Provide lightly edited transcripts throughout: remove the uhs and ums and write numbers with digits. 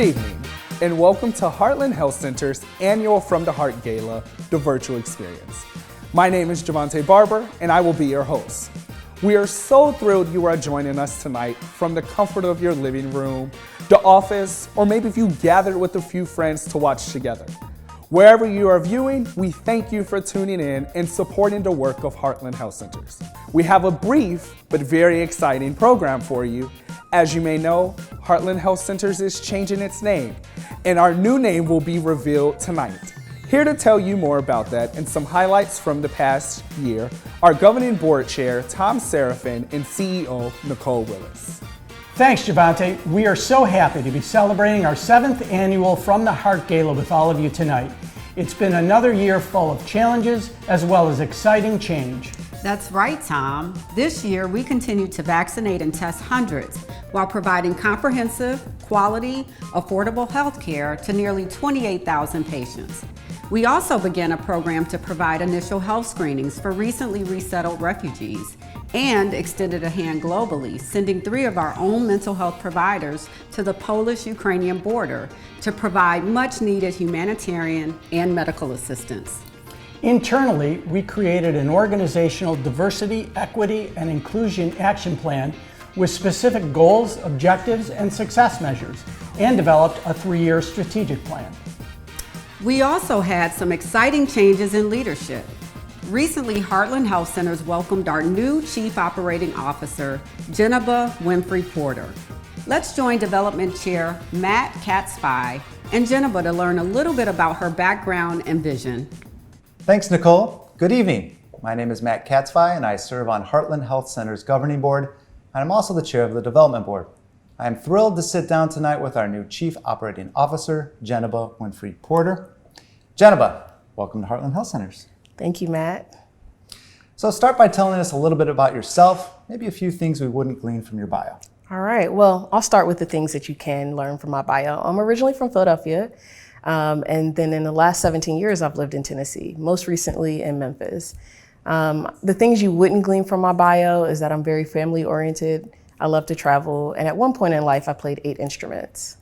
Good evening, and welcome to Heartland Health Center's annual From the Heart Gala, the virtual experience. My name is Javante Barber, and I will be your host. We are so thrilled you are joining us tonight from the comfort of your living room, the office, or maybe if you gathered with a few friends to watch together. Wherever you are viewing, we thank you for tuning in and supporting the work of Heartland Health Centers. We have a brief but very exciting program for you. As you may know, Heartland Health Centers is changing its name, and our new name will be revealed tonight. Here to tell you more about that and some highlights from the past year, our Governing Board Chair, Tom Seraphin, and CEO, Nicole Willis. Thanks, Javante. We are so happy to be celebrating our 7th annual From the Heart Gala with all of you tonight. It's been another year full of challenges as well as exciting change. That's right, Tom. This year, we continue to vaccinate and test hundreds while providing comprehensive, quality, affordable health care to nearly 28,000 patients. We also began a program to provide initial health screenings for recently resettled refugees and extended a hand globally, sending 3 of our own mental health providers to the Polish-Ukrainian border to provide much-needed humanitarian and medical assistance. Internally, we created an organizational diversity, equity, and inclusion action plan with specific goals, objectives, and success measures, and developed a 3-year strategic plan. We also had some exciting changes in leadership. Recently, Heartland Health Centers welcomed our new Chief Operating Officer, Jennifer Winfrey Porter. Let's join Development Chair Matt Katzfei and Jennifer to learn a little bit about her background and vision. Thanks, Nicole. Good evening. My name is Matt Katzfei, and I serve on Heartland Health Center's Governing Board, and I'm also the Chair of the Development Board. I am thrilled to sit down tonight with our new Chief Operating Officer, Jennifer Winfrey Porter. Jennifer, welcome to Heartland Health Centers. Thank you, Matt. So start by telling us a little bit about yourself, maybe a few things we wouldn't glean from your bio. All right, well, I'll start with the things that you can learn from my bio. I'm originally from Philadelphia, and then in the last 17 years, I've lived in Tennessee, most recently in Memphis. The things you wouldn't glean from my bio is that I'm very family oriented. I love to travel, and at one point in life, I played 8 instruments.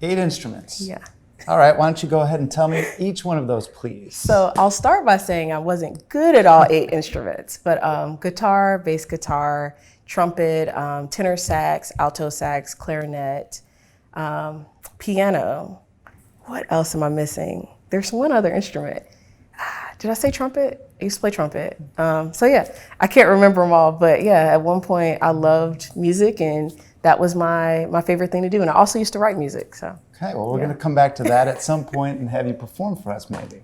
8 instruments? Yeah. All right, why don't you go ahead and tell me each one of those, please. So I'll start by saying I wasn't good at all 8 instruments, but guitar, bass guitar, trumpet, tenor sax, alto sax, clarinet, piano. What else am I missing? There's one other instrument. Did I say trumpet? I used to play trumpet. So yeah, I can't remember them all, but yeah, at one point I loved music and that was my favorite thing to do. And I also used to write music, so. Okay, well, we're going to come back to that at some point and have you perform for us, maybe.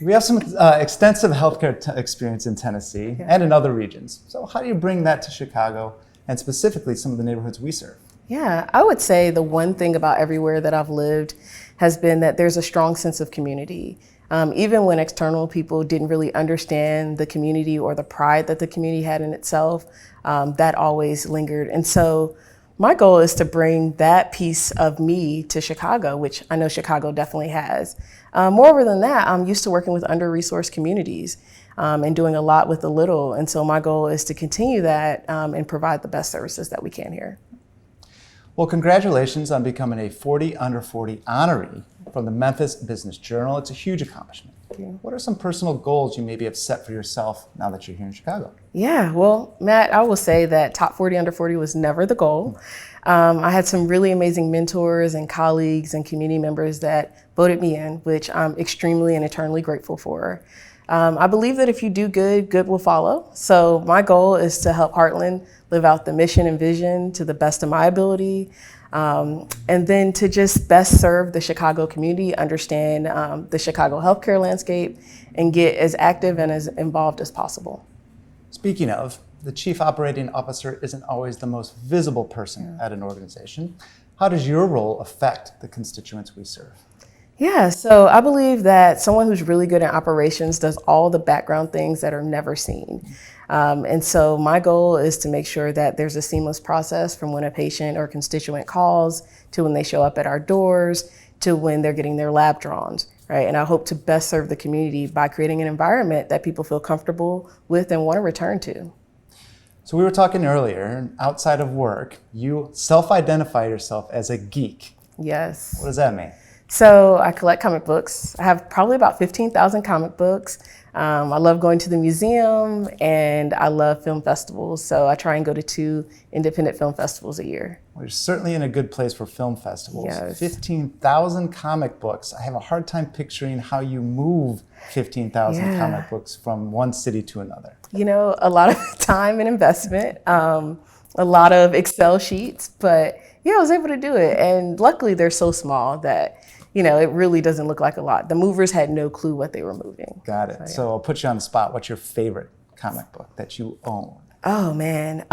We have some extensive healthcare experience in Tennessee and in other regions. So how do you bring that to Chicago and specifically some of the neighborhoods we serve? Yeah, I would say the one thing about everywhere that I've lived has been that there's a strong sense of community. Even when external people didn't really understand the community or the pride that the community had in itself, that always lingered. And so my goal is to bring that piece of me to Chicago, which I know Chicago definitely has. Moreover than that, I'm used to working with under-resourced communities and doing a lot with the little. And so my goal is to continue that and provide the best services that we can here. Well, congratulations on becoming a 40 Under 40 honoree from the Memphis Business Journal. It's a huge accomplishment. What are some personal goals you maybe have set for yourself now that you're here in Chicago? Yeah, well, Matt, I will say that top 40 under 40 was never the goal. I had some really amazing mentors and colleagues and community members that voted me in, which I'm extremely and eternally grateful for. I believe that if you do good, good will follow. So my goal is to help Heartland live out the mission and vision to the best of my ability. And then to just best serve the Chicago community, understand the Chicago healthcare landscape, and get as active and as involved as possible. Speaking of, the Chief Operating Officer isn't always the most visible person at an organization. How does your role affect the constituents we serve? Yeah, so I believe that someone who's really good at operations does all the background things that are never seen. And so my goal is to make sure that there's a seamless process from when a patient or constituent calls to when they show up at our doors to when they're getting their lab drawn, right? And I hope to best serve the community by creating an environment that people feel comfortable with and want to return to. So we were talking earlier, outside of work, you self-identify yourself as a geek. Yes. What does that mean? So I collect comic books. I have probably about 15,000 comic books. I love going to the museum and I love film festivals. So I try and go to 2 independent film festivals a year. Well, you're certainly in a good place for film festivals. Yes. 15,000 comic books. I have a hard time picturing how you move 15,000 comic books from one city to another. You know, a lot of time and investment, a lot of Excel sheets, but yeah, I was able to do it. And luckily they're so small that, you know, it really doesn't look like a lot. The movers had no clue what they were moving. Got it. So I'll put you on the spot. What's your favorite comic book that you own? Oh man,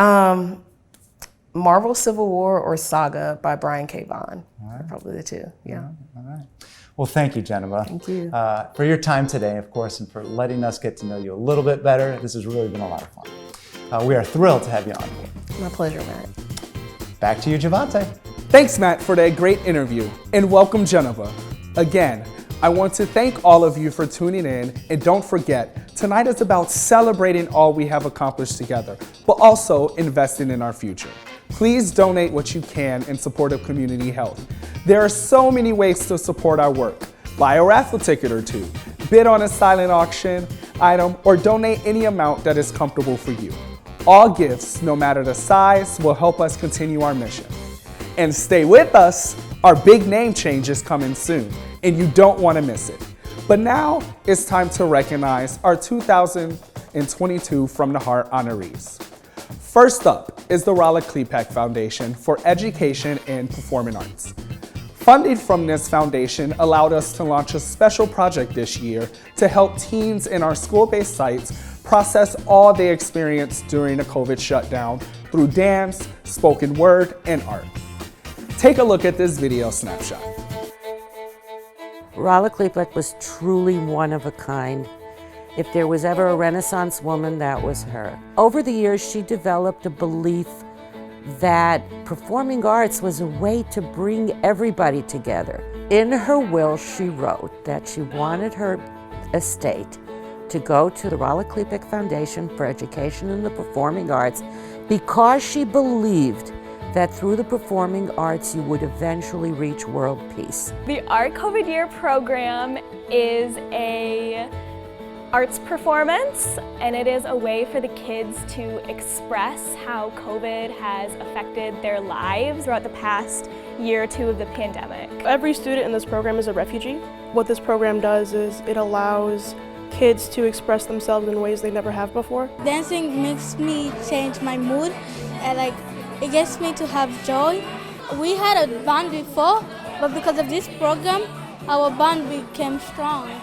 Marvel Civil War or Saga by Brian K. Vaughan. Are probably the 2, yeah. All right. Well, thank you, Geneva. Thank you. For your time today, of course, and for letting us get to know you a little bit better. This has really been a lot of fun. We are thrilled to have you on board. My pleasure, Matt. Back to you, Javante. Thanks, Matt, for that great interview, and welcome, Geneva. Again, I want to thank all of you for tuning in, and don't forget, tonight is about celebrating all we have accomplished together, but also investing in our future. Please donate what you can in support of community health. There are so many ways to support our work. Buy a raffle ticket or 2, bid on a silent auction item, or donate any amount that is comfortable for you. All gifts, no matter the size, will help us continue our mission. And stay with us, our big name change is coming soon, and you don't want to miss it. But now it's time to recognize our 2022 From the Heart honorees. First up is the Rolla Klepak Foundation for Education and Performing Arts. Funding from this foundation allowed us to launch a special project this year to help teens in our school-based sites process all they experienced during the COVID shutdown through dance, spoken word, and art. Take a look at this video snapshot. Rolla Klepak was truly one of a kind. If there was ever a Renaissance woman, that was her. Over the years, she developed a belief that performing arts was a way to bring everybody together. In her will, she wrote that she wanted her estate to go to the Rolla Klepak Foundation for Education in the Performing Arts because she believed that through the performing arts you would eventually reach world peace. The Art COVID Year program is a arts performance, and it is a way for the kids to express how COVID has affected their lives throughout the past year or 2 of the pandemic. Every student in this program is a refugee. What this program does is it allows kids to express themselves in ways they never have before. Dancing makes me change my mood, and it gets me to have joy. We had a band before, but because of this program, our band became strong.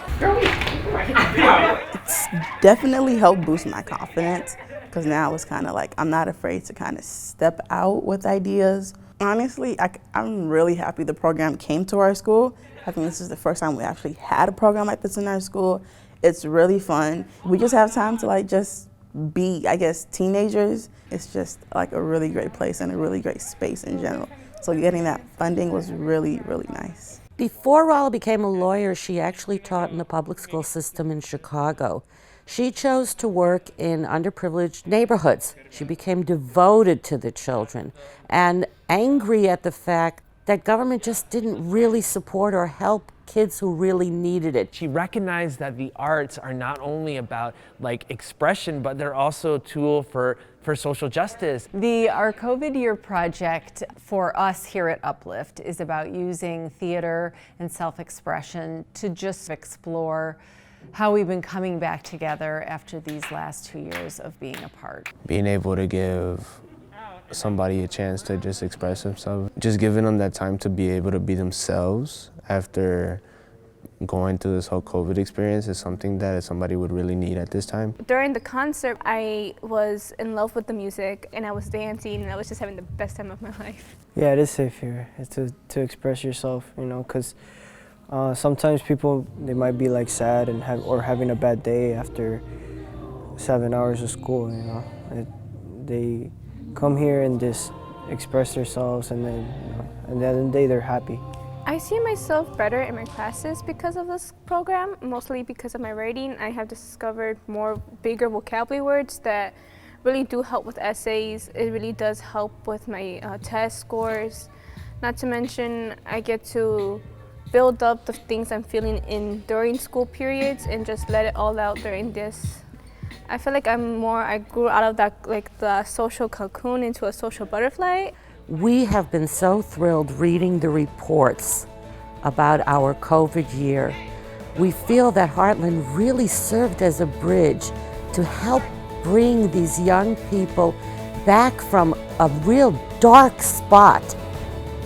It's definitely helped boost my confidence because now it's kind of like I'm not afraid to kind of step out with ideas. Honestly, I'm really happy the program came to our school. I think this is the first time we actually had a program like this in our school. It's really fun. We just have time to just be, I guess, teenagers. It's just like a really great place and a really great space in general. So getting that funding was really, really nice. Before Rolla became a lawyer, she actually taught in the public school system in Chicago. She chose to work in underprivileged neighborhoods. She became devoted to the children and angry at the fact that government just didn't really support or help kids who really needed it. She recognized that the arts are not only about expression, but they're also a tool for social justice. The Our COVID Year project for us here at Uplift is about using theater and self-expression to just explore how we've been coming back together after these last 2 years of being apart. Being able to give somebody a chance to just express themselves, just giving them that time to be able to be themselves after going through this whole COVID experience is something that somebody would really need at this time. During the concert, I was in love with the music and I was dancing and I was just having the best time of my life. Yeah, it is safe here. It's to express yourself, because sometimes people, they might be sad and having a bad day after 7 hours of school, They come here and just express themselves, and then at the end of the day they're happy. I see myself better in my classes because of this program, mostly because of my writing. I have discovered bigger vocabulary words that really do help with essays. It really does help with my test scores. Not to mention, I get to build up the things I'm feeling during school periods and just let it all out during this. I feel like I grew out of that, like the social cocoon into a social butterfly. We have been so thrilled reading the reports about our COVID year. We feel that Heartland really served as a bridge to help bring these young people back from a real dark spot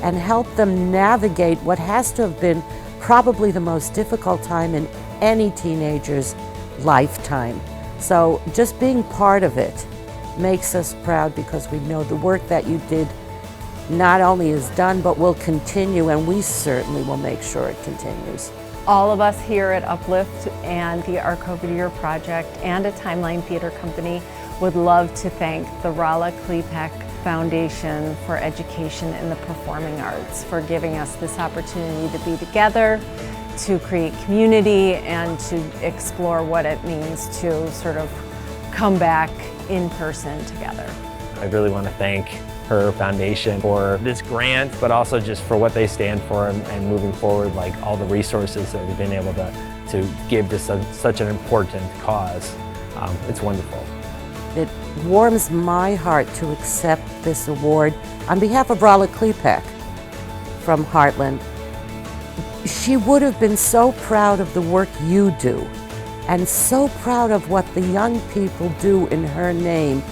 and help them navigate what has to have been probably the most difficult time in any teenager's lifetime. So just being part of it makes us proud, because we know the work that you did not only is done, but will continue, and we certainly will make sure it continues. All of us here at Uplift and the Our COVID Year Project and a Timeline Theater Company would love to thank the Rala Klepek Foundation for Education in the Performing Arts for giving us this opportunity to be together, to create community, and to explore what it means to sort of come back in person together. I really want to thank her foundation for this grant, but also just for what they stand for and moving forward, like all the resources that we've been able to give to such an important cause. It's wonderful. It warms my heart to accept this award on behalf of Rala Klepek from Heartland. She would have been so proud of the work you do, and so proud of what the young people do in her name,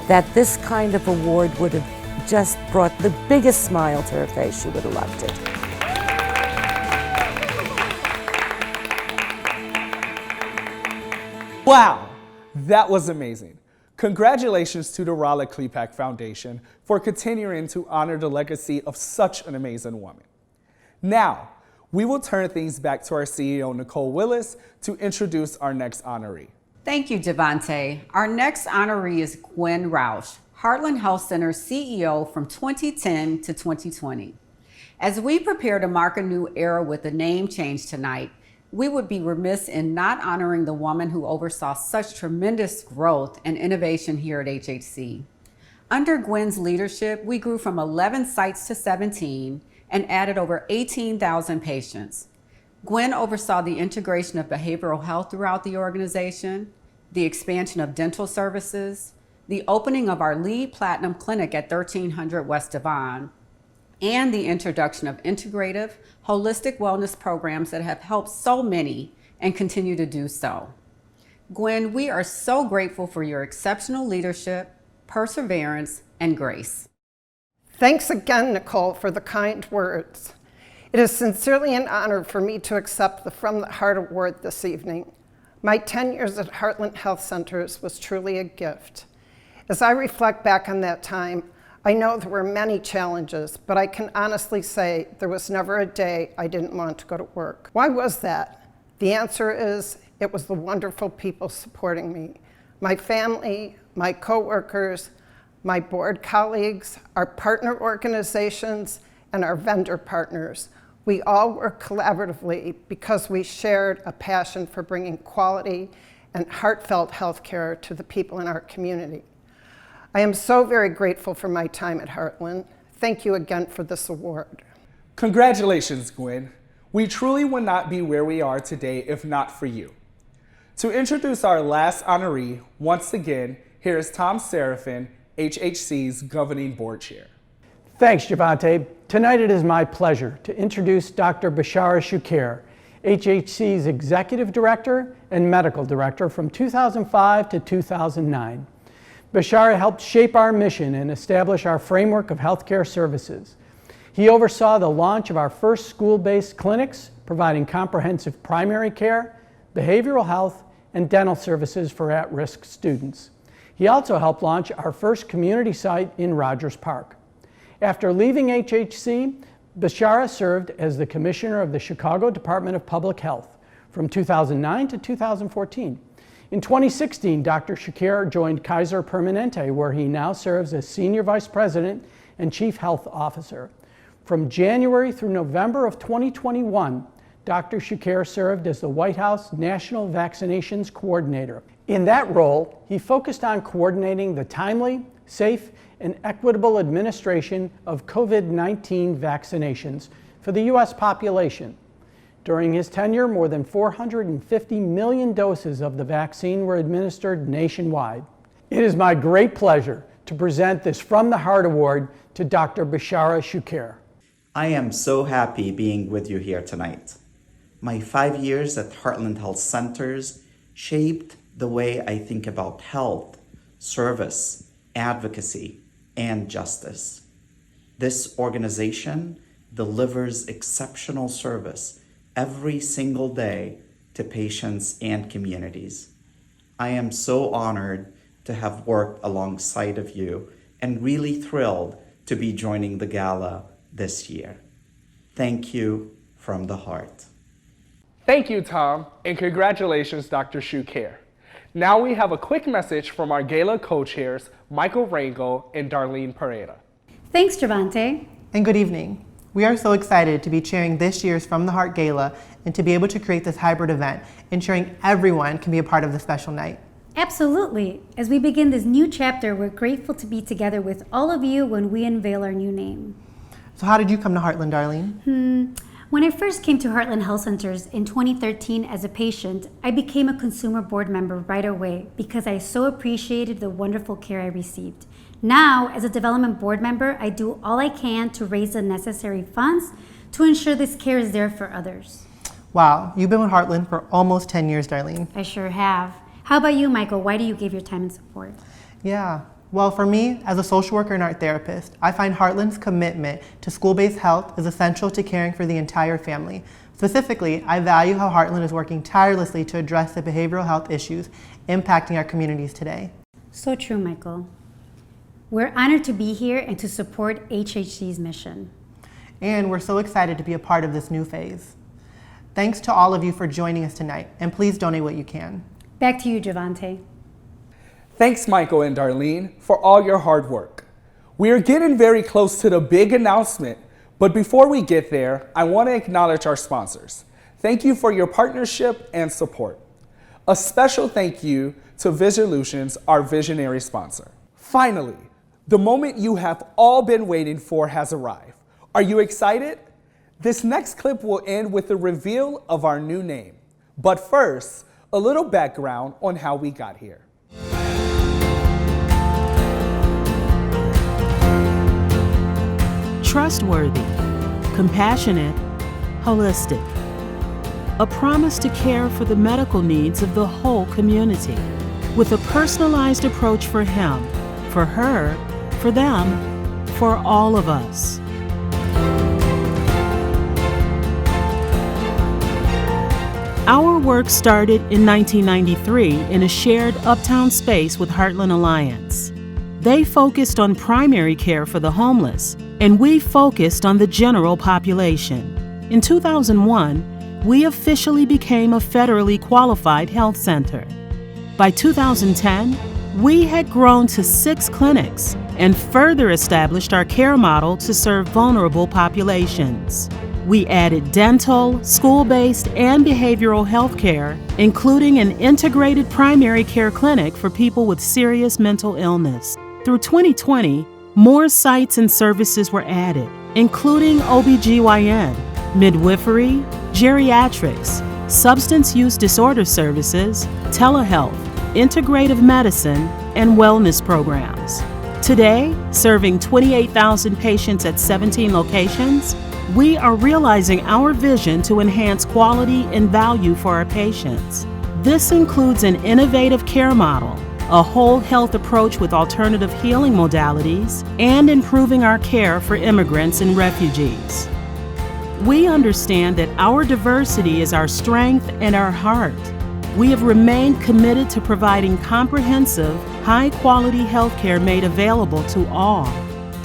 that this kind of award would have just brought the biggest smile to her face. She would have loved it. Wow, that was amazing. Congratulations to the Rala Klepek Foundation for continuing to honor the legacy of such an amazing woman. Now, we will turn things back to our CEO, Nicole Willis, to introduce our next honoree. Thank you, Javante. Our next honoree is Gwen Roush, Heartland Health Center's CEO from 2010 to 2020. As we prepare to mark a new era with a name change tonight, we would be remiss in not honoring the woman who oversaw such tremendous growth and innovation here at HHC. Under Gwen's leadership, we grew from 11 sites to 17 and added over 18,000 patients. Gwen oversaw the integration of behavioral health throughout the organization, the expansion of dental services, the opening of our LEED Platinum Clinic at 1300 West Devon, and the introduction of integrative, holistic wellness programs that have helped so many and continue to do so. Gwen, we are so grateful for your exceptional leadership, perseverance, and grace. Thanks again, Nicole, for the kind words. It is sincerely an honor for me to accept the From the Heart Award this evening. My 10 years at Heartland Health Centers was truly a gift. As I reflect back on that time, I know there were many challenges, but I can honestly say there was never a day I didn't want to go to work. Why was that? The answer is, it was the wonderful people supporting me. My family, my coworkers, my board colleagues, our partner organizations, and our vendor partners. We all work collaboratively because we shared a passion for bringing quality and heartfelt healthcare to the people in our community. I am so very grateful for my time at Heartland. Thank you again for this award. Congratulations, Gwen. We truly would not be where we are today if not for you. To introduce our last honoree, once again, here is Tom Seraphin, HHC's Governing Board Chair. Thanks, Javante. Tonight it is my pleasure to introduce Dr. Bashara Shukar, HHC's Executive Director and Medical Director from 2005 to 2009. Bashara helped shape our mission and establish our framework of healthcare services. He oversaw the launch of our first school-based clinics, providing comprehensive primary care, behavioral health, and dental services for at-risk students. He also helped launch our first community site in Rogers Park. After leaving HHC, Bashara served as the Commissioner of the Chicago Department of Public Health from 2009 to 2014. In 2016, Dr. Shukar joined Kaiser Permanente, where he now serves as Senior Vice President and Chief Health Officer. From January through November of 2021, Dr. Shukare served as the White House National Vaccinations Coordinator. In that role, he focused on coordinating the timely, safe, and equitable administration of COVID-19 vaccinations for the U.S. population. During his tenure, more than 450 million doses of the vaccine were administered nationwide. It is my great pleasure to present this From the Heart Award to Dr. Bishara Shukare. I am so happy being with you here tonight. My 5 years at Heartland Health Centers shaped the way I think about health, service, advocacy, and justice. This organization delivers exceptional service every single day to patients and communities. I am so honored to have worked alongside of you and really thrilled to be joining the gala this year. Thank you from the heart. Thank you, Tom, and congratulations, Dr. Shukare. Now we have a quick message from our gala co-chairs, Michael Rangel and Darlene Pereira. Thanks, Javante. And good evening. We are so excited to be chairing this year's From the Heart Gala and to be able to create this hybrid event, ensuring everyone can be a part of the special night. Absolutely. As we begin this new chapter, we're grateful to be together with all of you when we unveil our new name. So how did you come to Heartland, Darlene? When I first came to Heartland Health Centers in 2013 as a patient, I became a consumer board member right away because I so appreciated the wonderful care I received. Now, as a development board member, I do all I can to raise the necessary funds to ensure this care is there for others. Wow, you've been with Heartland for almost 10 years, Darlene. I sure have. How about you, Michael? Why do you give your time and support? Yeah, well, for me, as a social worker and art therapist, I find Heartland's commitment to school-based health is essential to caring for the entire family. Specifically, I value how Heartland is working tirelessly to address the behavioral health issues impacting our communities today. So true, Michael. We're honored to be here and to support HHC's mission. And we're so excited to be a part of this new phase. Thanks to all of you for joining us tonight, and please donate what you can. Back to you, Javante. Thanks, Michael and Darlene, for all your hard work. We are getting very close to the big announcement, but before we get there, I want to acknowledge our sponsors. Thank you for your partnership and support. A special thank you to Visolutions, our visionary sponsor. Finally, the moment you have all been waiting for has arrived. Are you excited? This next clip will end with the reveal of our new name. But first, a little background on how we got here. Trustworthy, compassionate, holistic. A promise to care for the medical needs of the whole community with a personalized approach for him, for her, for them, for all of us. Our work started in 1993 in a shared uptown space with Heartland Alliance. They focused on primary care for the homeless, and we focused on the general population. In 2001, we officially became a federally qualified health center. By 2010, we had grown to 6 clinics and further established our care model to serve vulnerable populations. We added dental, school-based, and behavioral health care, including an integrated primary care clinic for people with serious mental illness. Through 2020, more sites and services were added, including OBGYN, midwifery, geriatrics, substance use disorder services, telehealth, integrative medicine, and wellness programs. Today, serving 28,000 patients at 17 locations, we are realizing our vision to enhance quality and value for our patients. This includes an innovative care model, a whole health approach with alternative healing modalities, and improving our care for immigrants and refugees. We understand that our diversity is our strength and our heart. We have remained committed to providing comprehensive, high-quality health care made available to all.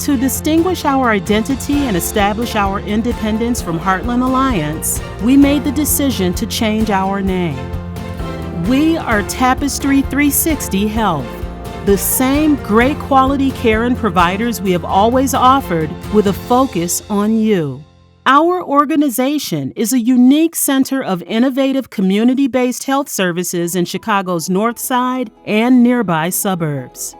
To distinguish our identity and establish our independence from Heartland Alliance, we made the decision to change our name. We are Tapestry 360 Health, the same great quality care and providers we have always offered with a focus on you. Our organization is a unique center of innovative community-based health services in Chicago's North Side and nearby suburbs.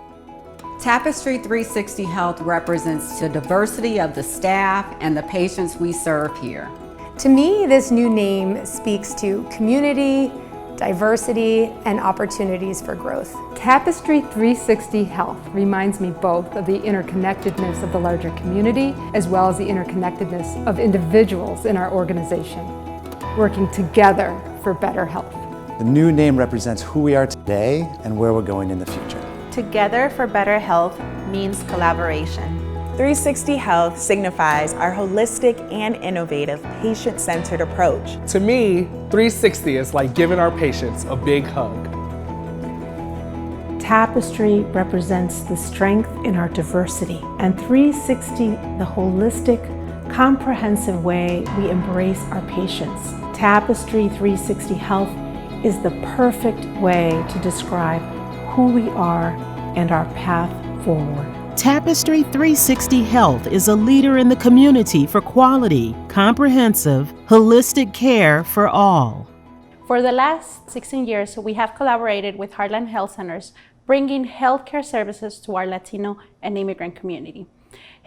Tapestry 360 Health represents the diversity of the staff and the patients we serve here. To me, this new name speaks to community, diversity, and opportunities for growth. Tapestry 360 Health reminds me both of the interconnectedness of the larger community as well as the interconnectedness of individuals in our organization, working together for better health. The new name represents who we are today and where we're going in the future. Together for better health means collaboration. 360 Health signifies our holistic and innovative patient-centered approach. To me, 360 is like giving our patients a big hug. Tapestry represents the strength in our diversity, and 360 the holistic, comprehensive way we embrace our patients. Tapestry 360 Health is the perfect way to describe who we are and our path forward. Tapestry 360 Health is a leader in the community for quality, comprehensive, holistic care for all. For the last 16 years, we have collaborated with Heartland Health Centers, bringing healthcare services to our Latino and immigrant community.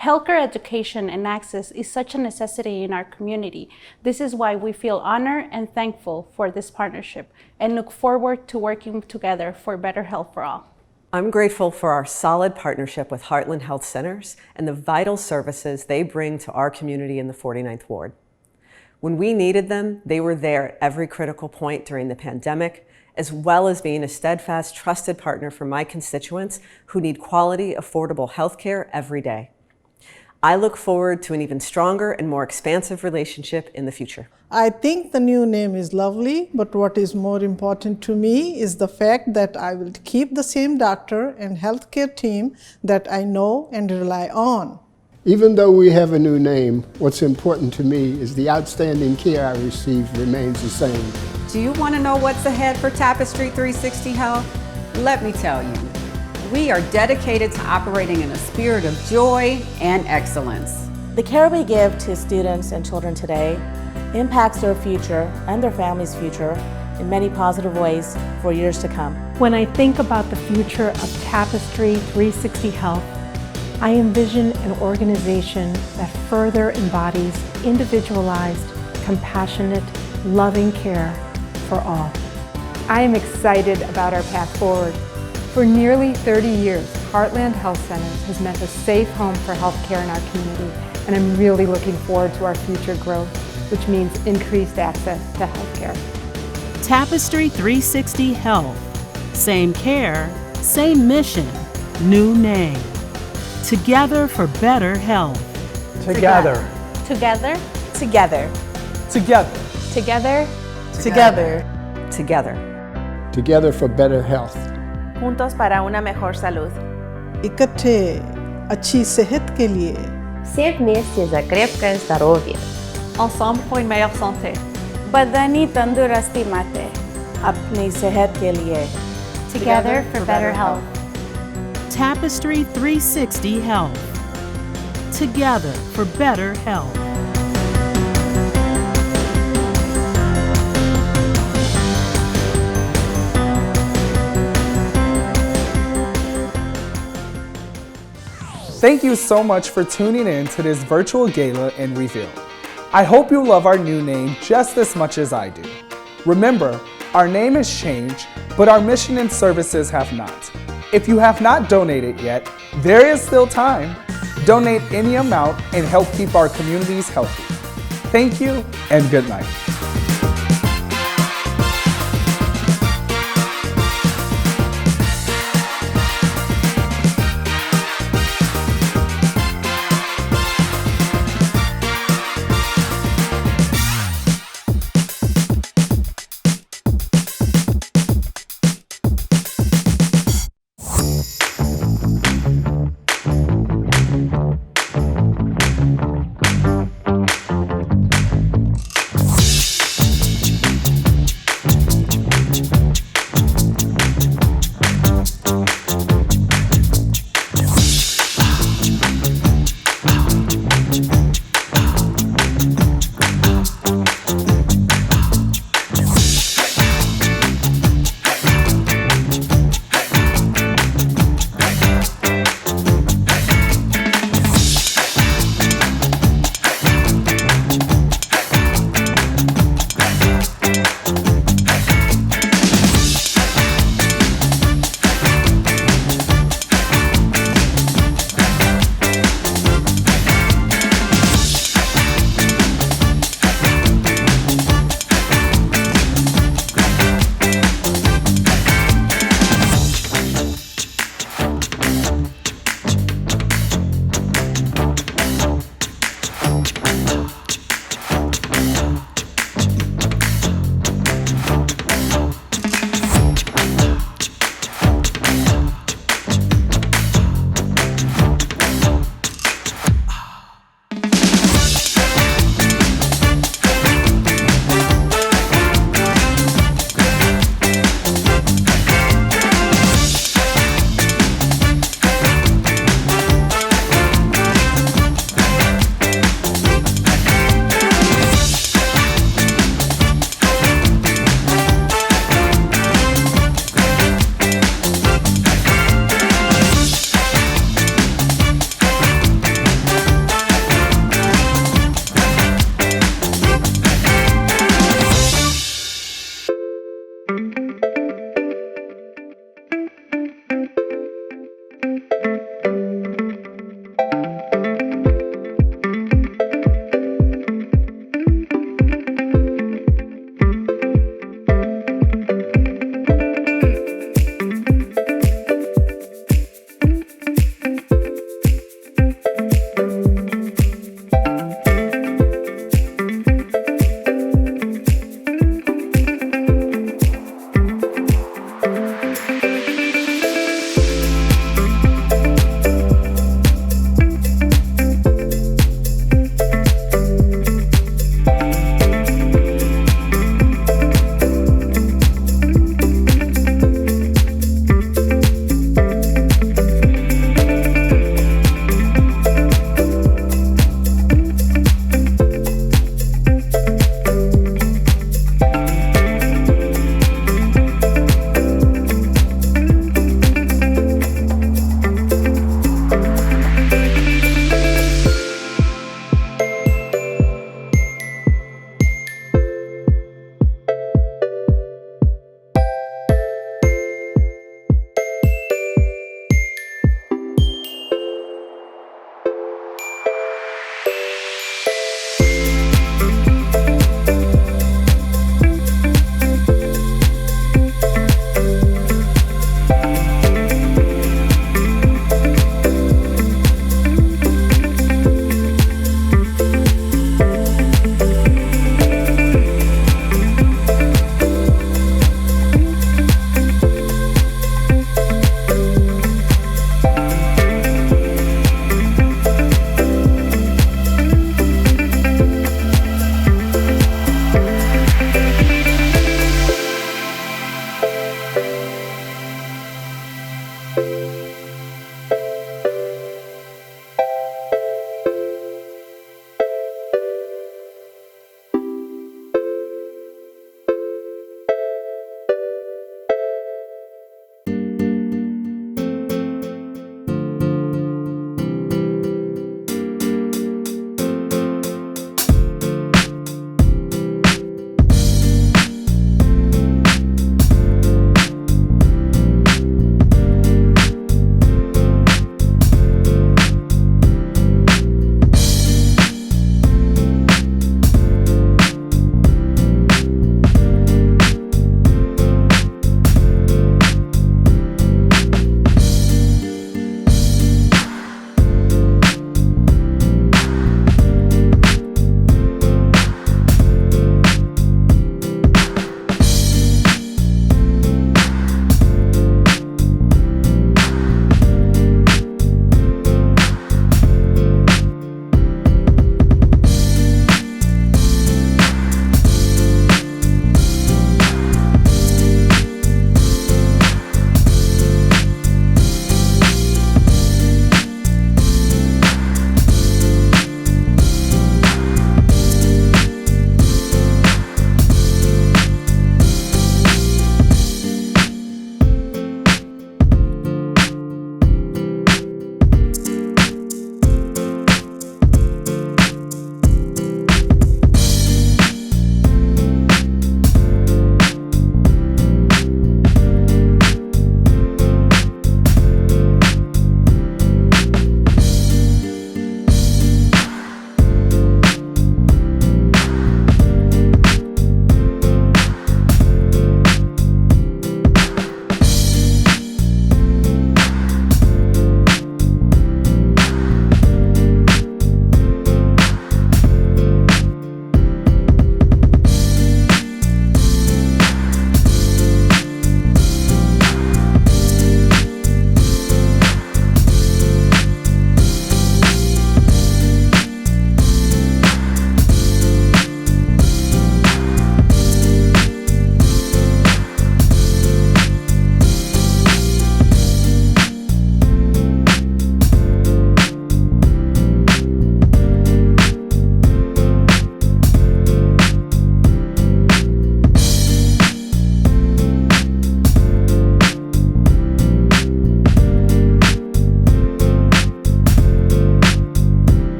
Healthcare education and access is such a necessity in our community. This is why we feel honored and thankful for this partnership and look forward to working together for better health for all. I'm grateful for our solid partnership with Heartland Health Centers and the vital services they bring to our community in the 49th Ward. When we needed them, they were there at every critical point during the pandemic, as well as being a steadfast, trusted partner for my constituents who need quality, affordable health care every day. I look forward to an even stronger and more expansive relationship in the future. I think the new name is lovely, but what is more important to me is the fact that I will keep the same doctor and healthcare team that I know and rely on. Even though we have a new name, what's important to me is the outstanding care I receive remains the same. Do you want to know what's ahead for Tapestry 360 Health? Let me tell you. We are dedicated to operating in a spirit of joy and excellence. The care we give to students and children today impacts their future and their family's future in many positive ways for years to come. When I think about the future of Tapestry 360 Health, I envision an organization that further embodies individualized, compassionate, loving care for all. I am excited about our path forward. For nearly 30 years, Heartland Health Centers has meant a safe home for healthcare in our community, and I'm really looking forward to our future growth, which means increased access to healthcare. Tapestry 360 Health. Same care, same mission, new name. Together for better health. Together. Together. Together. Together. Together. Together. Together. Together for better health. Juntos para una mejor salud. इकट्ठे अच्छी सेहत के लिए. Все вместе за крепкое здоровье. Ensemble pour une meilleure santé. बदनी तंदुरुस्ती माते. अपनी सेहत के लिए. Together for better health. Tapestry 360 Health. Together for better health. Thank you so much for tuning in to this virtual gala and reveal. I hope you love our new name just as much as I do. Remember, our name has changed, but our mission and services have not. If you have not donated yet, there is still time. Donate any amount and help keep our communities healthy. Thank you and good night.